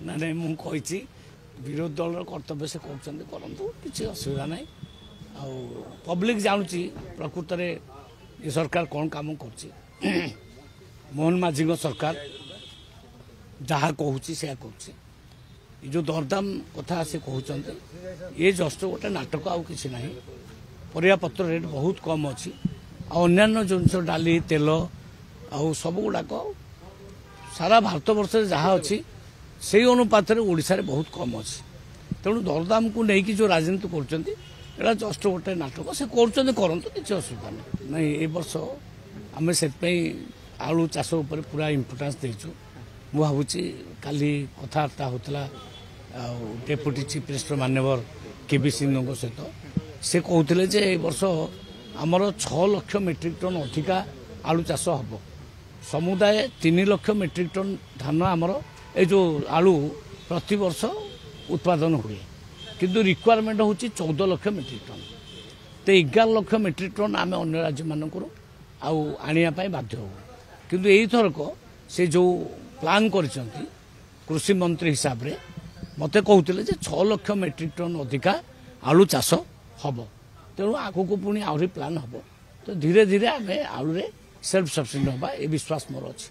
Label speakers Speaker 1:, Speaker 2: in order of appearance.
Speaker 1: ना नहीं मुझे विरोधी दल कर्तव्य से करूँ किसी असुविधा ना पब्लिक जानूची प्रकृत में ये सरकार कौन काम कर मोहन माझी सरकार जहाँ कहूँ से करुच्ची जो दरदाम कथा से कहते ये जस्ट गोटे नाटक आउ कि ना परियापत्र रेट बहुत कम अच्छी अन्य जिनस डाली तेल आउ सब गुड़ाक सारा भारत वर्ष जहाँ अच्छी से अनुपात ओडिशा रे बहुत कम अच्छी तेणु दरदाम को लेकिन जो राजनीति कर जस्ट गोटे नाटक से करूँ किसी असुविधा नहीं ये वर्ष आम से आलू चाष उपर पूरा इम्पोर्टान्स देचु मु भावुची काली कथबार्ता होता डेपुटी चीफ मिनिस्टर मान्यवर केबी सिंह सहित से कहते जे वर्ष आमर 6 लाख मेट्रिक टन अधिका आलू चाष हम समुदाय 3 लाख मेट्रिक टन धान आमर ये जो आलू प्रति वर्ष उत्पादन हुए किंतु रिक्वायरमेंट हूँ 14 लाख मेट्रिक टन तो 11 लाख मेट्रिक टन आम अन्य राज्य मानक आने बाध्य हो किंतु यही थरक से जो प्लान कृषि मंत्री हिसाब रे मते कहते 6 लाख मेट्रिक टन अधिका आलू चाष हम तेणु आगक पुणी आहरी प्लान हम तो धीरे धीरे आम आलू रे सेल्फ सफिशिएंट होगा ये विश्वास मोर अच्छी।